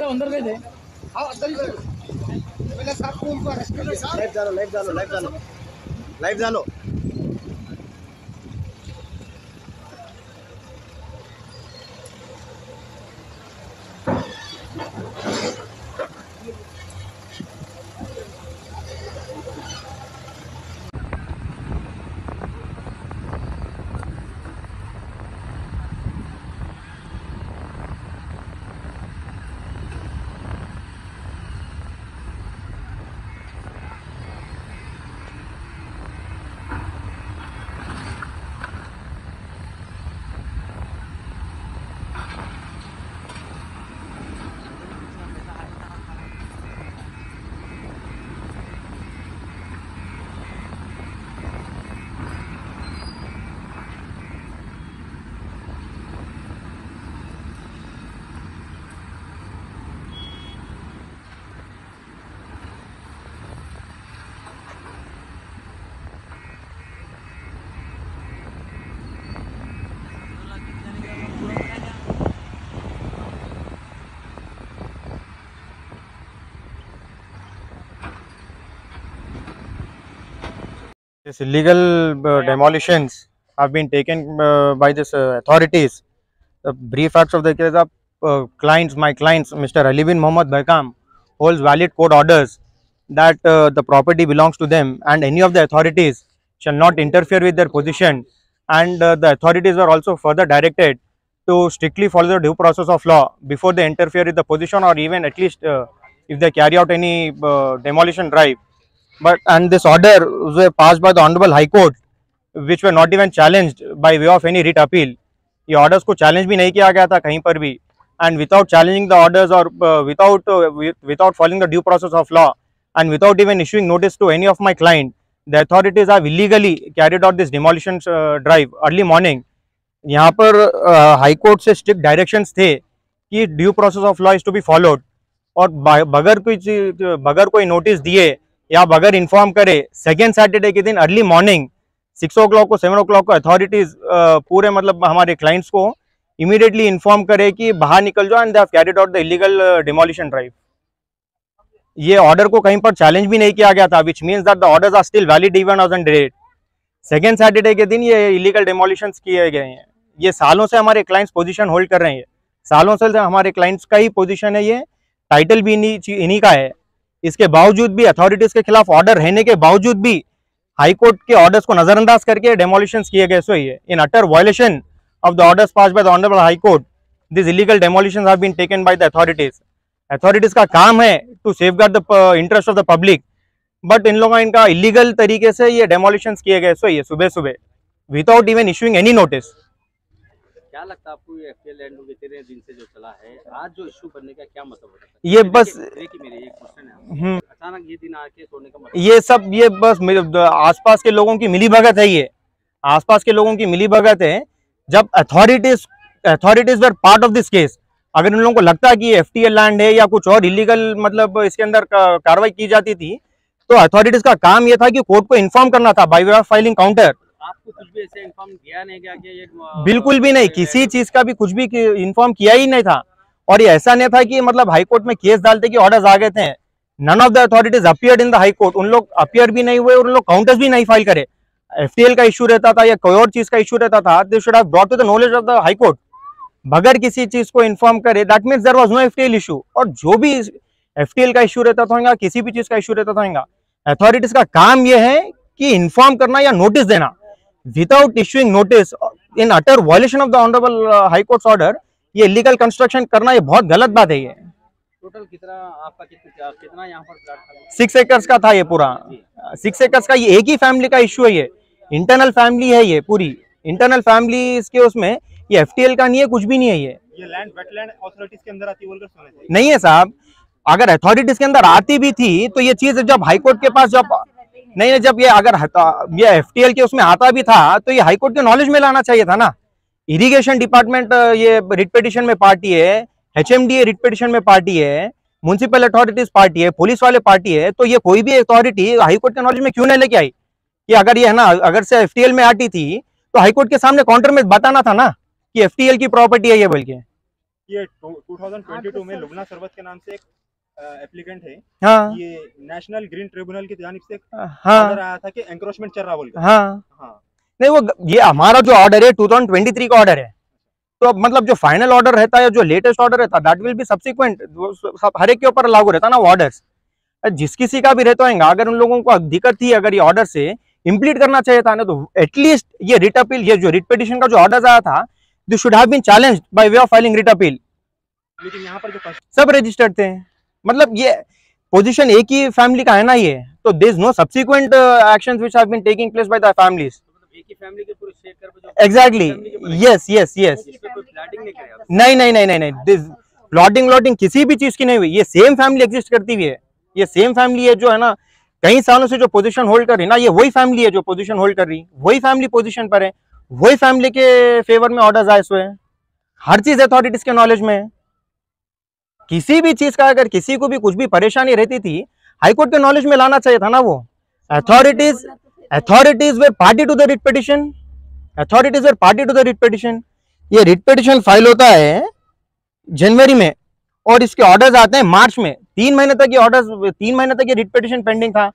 अंदर गए थे। लाइव डालो। This illegal demolitions have been taken by this authorities. The brief facts of the case are my clients, Mr. Ali bin Mohammed Baikam, holds valid court orders that the property belongs to them, and any of the authorities shall not interfere with their position. And the authorities are also further directed to strictly follow the due process of law before they interfere with the position, or even at least if they carry out any demolition drive. And this order was passed by the Honorable High Court, which were not even challenged by way of any writ appeal. ये orders को challenge भी नहीं किया गया था कहीं पर भी, and without challenging the orders or without following the due process of law and without even issuing notice to any of my client, the authorities have illegally carried out this demolition drive early morning. यहाँ पर High Court से strict directions थे कि due process of law is to be followed, और बगैर कोई notice दिए या बगैर इन्फॉर्म करे सेकेंड सैटरडे के दिन अर्ली मॉर्निंग 6 o'clock को 7 o'clock को अथॉरिटीज पूरे मतलब हमारे क्लाइंट्स को इमीडिएटली इन्फॉर्म करे कि बाहर निकल जाओ, and they have carried out the illegal demolition drive. ये ऑर्डर को कहीं पर चैलेंज भी नहीं किया गया था, which means that the orders are still valid even on date. Second Saturday के दिन ये इलीगल डिमोलिशन किए गए हैं. ये सालों से हमारे क्लाइंट्स पोजीशन होल्ड कर रहे हैं, सालों से हमारे क्लाइंट्स का ही पोजीशन है, ये टाइटल भी इन्हीं का है. इसके बावजूद भी अथॉरिटीज के खिलाफ ऑर्डर रहने के बावजूद भी हाई कोर्ट के ऑर्डर्स को नजरअंदाज करके डेमोलिशंस किए गए. सो ये in utter violation of the orders passed by the honourable high court, this illegal demolitions have been taken by the authorities. Authorities का काम है to safeguard the interest of the public, but इन लोगों इनका illegal तरीके से ये डेमोलिशंस किए गए. सो ये सुबह सुबह without even issuing any notice. क्या लगता है आपको ये एफटीएल लैंड इतने दिन से जो चला है, आज जो इशू करने का क्या मतलब होता है? ये बस मेरे एक क्वेश्चन है, अचानक ये दिन आके तोड़ने का मतलब ये बस आसपास के लोगों की मिली भगत है. ये आसपास के लोगों की मिली भगत है. जब authorities were part of this case, अगर इन लोगों को लगता है कि ये एफटीएल लैंड है या कुछ और इलीगल मतलब इसके अंदर कार्रवाई की जाती थी, तो अथॉरिटीज का काम ये था कि कोर्ट को इन्फॉर्म करना था bye way of filing counter. आपको कुछ भी ऐसे इन्फॉर्म किया नहीं गया कि ये बिल्कुल भी नहीं, किसी चीज का भी कुछ भी इन्फॉर्म किया ही नहीं था. और ये ऐसा नहीं था कि मतलब हाई कोर्ट में केस डालते कि ऑर्डर्स आ गए थे. None of the authorities appeared in the high court. उन लोग अपीयर भी नहीं हुए और उन लोग काउंटर्स भी नहीं फाइल करे. एफटीएल का इशू रहता था या कोई और चीज का इशू रहता था, they should have brought to the knowledge of the high court. बगैर किसी चीज को इन्फॉर्म करे, that means there was no FTL issue. और जो भी एफटीएल का इशू रहता था, किसी भी चीज का इशू रहता था, अथॉरिटीज का काम यह है कि इन्फॉर्म करना या नोटिस देना. Without issuing notice in utter violation of the honourable high courts order, ये इलीगल कंस्ट्रक्शन करना ये बहुत गलत बात है. ये टोटल कितना यहाँ पर प्लॉट था? 6 एकर्स का था ये पूरा. 6 एकर्स का ये एक ही फैमिली का इशू है. ये इंटरनल फैमिली है, ये पूरी इंटरनल फैमिली इसके उसमें, ये एफटीएल का नहीं है, कुछ भी नहीं है. ये लैंड वेटलैंड अथॉरिटीज के अंदर आती बोलकर सुना चाहिए. नहीं है साहब. अगर अथॉरिटीज के अंदर आती भी थी तो ये चीज जब हाईकोर्ट के पास जब ये अगर ये एफटीएल के उसमें आता भी था तो ये हाईकोर्ट के नॉलेज में लाना चाहिए था ना. इरिगेशन डिपार्टमेंट ये रिट पिटिशन में पार्टी है, HMDA रिट पिटिशन में पार्टी है, म्युनिसिपल अथॉरिटीज पार्टी है, पुलिस वाले पार्टी है, तो ये कोई भी अथॉरिटी हाईकोर्ट के नॉलेज में क्यों नहीं लेके आई कि अगर ये है ना, अगर से FTL में आती थी तो हाईकोर्ट के सामने काउंटर में बताना था ना कि FTL की प्रॉपर्टी है ये बोल के। ये 2022 में लुबना सरवत के नाम से एक एप्लीकेंट है, हाँ ये नेशनल ग्रीन ट्रिब्यूनल की जानिब से हाँ ऑर्डर आया था कि एंक्रोचमेंट चल रहा बोलकर। हाँ हाँ, नहीं वो ये हमारा जो ऑर्डर है 2023 का ऑर्डर है, तो अब मतलब जो फाइनल ऑर्डर रहता है, जो लेटेस्ट ऑर्डर रहता है, दैट विल बी सब्सिक्वेंट, हर एक के ऊपर लागू रहता ना वो ऑर्डर्स। जिस किसी का भी रहता होगा, अगर उन लोगों को दिक्कत थी, अगर ये ऑर्डर से इम्प्लीट करना चाहिए था ना, तो एटलीस्ट ये रिट अपील, ये जो रिट पिटिशन का जो ऑर्डर आया था, this should have been challenged by way of filing writ appeal. लेकिन यहाँ पर जो सब रजिस्टर्ड थे, मतलब ये पोजीशन एक ही फैमिली का है ना ये, तो there is no subsequent actions which have been taking place by the families. एक ही फैमिली के पूरे शेयर कर जो एग्जैक्टली, यस यस यस। इसमें कोई प्लाटिंग नहीं करेगा। नहीं नहीं नहीं नहीं नहीं, दिस प्लॉटिंग किसी भी चीज की नहीं हुई, ये सेम फैमिली एग्जिस्ट करती हुई है, ये सेम फैमिली है जो है ना कई सालों से जो पोजीशन होल्ड कर रही है ना, ये वही फैमिली है जो पोजीशन होल्ड कर रही, वही फैमिली पोजीशन पर है, वही फैमिली के फेवर में ऑर्डर्स आए हुए हैं, हर चीज अथॉरिटीज के नॉलेज में है। किसी भी चीज का अगर किसी को भी कुछ भी परेशानी रहती थी, हाईकोर्ट के नॉलेज में लाना चाहिए था ना वो। Authorities were party to the writ petition, authorities were party to the writ petition. ये रिट पिटिशन फाइल होता है जनवरी में और इसके ऑर्डर्स आते हैं मार्च में। 3 महीने तक ये ऑर्डर्स, 3 महीने तक ये रिट पिटिशन पेंडिंग था।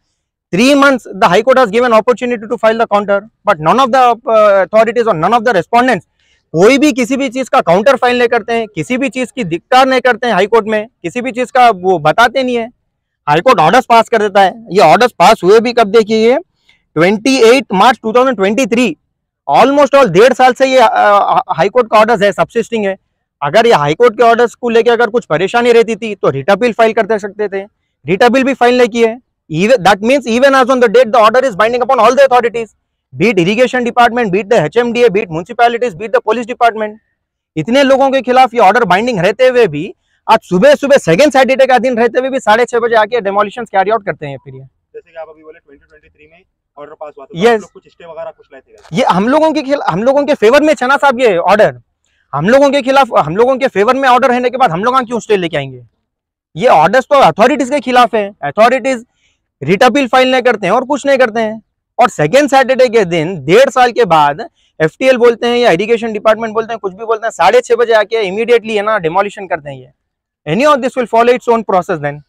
3 months the high court has given opportunity to file the counter, but none of the authorities और नन ऑफ द रेस्पोंडेंट्स, कोई भी किसी भी चीज का काउंटर फाइल नहीं करते हैं, किसी भी चीज की दिक्कत नहीं करते हैं हाईकोर्ट में, किसी भी चीज का वो बताते नहीं है। हाईकोर्ट ऑर्डर्स पास कर देता है। ये ऑर्डर्स पास हुए भी कब देखिए, 28 मार्च 2023, ऑलमोस्ट ऑल 1.5 साल से ये हाईकोर्ट का ऑर्डर्स है, सबसिस्टिंग है। अगर ये हाईकोर्ट के ऑर्डर्स को लेकर अगर कुछ परेशानी रहती थी तो रिट अपील फाइल कर सकते थे, रिट अपील भी फाइल नहीं की है। That means even as on the date, the order is binding upon all the authorities, be it irrigation department, be it the HMDA, be it municipalities, be it the police department. इतने लोगों के खिलाफ ये order binding रहते हुए भी आज सुबह सुबह सेकंड सैटरडे का दिन रहते हुए भी 6:30 बजे आके डेमोलिशन कैरी आउट करते हैं। फिर ये जैसे कि आप अभी बोले 2023 में ऑर्डर पास हुआ, तो Yes. आप लोग कुछ स्टे वगैरह कुछ लाए थे? ये हम लोगों के फेवर में छना साहब, ये ऑर्डर हम लोगों के खिलाफ, हम लोगों के फेवर में ऑर्डर रहने के बाद हम लोग क्यों स्टे लेके आएंगे? ये ऑर्डर्स तो अथॉरिटीज के खिलाफ है। अथॉरिटीज रिट अपील फाइल नहीं करते हैं और कुछ नहीं करते हैं, और सेकेंड सैटरडे के दिन 1.5 साल के बाद FTL बोलते हैं या इरिगेशन डिपार्टमेंट बोलते हैं, कुछ भी बोलते हैं, 6:30 बजे आके इमीडिएटली है ना डेमोलिशन करते हैं। ये any of this will follow its own process then.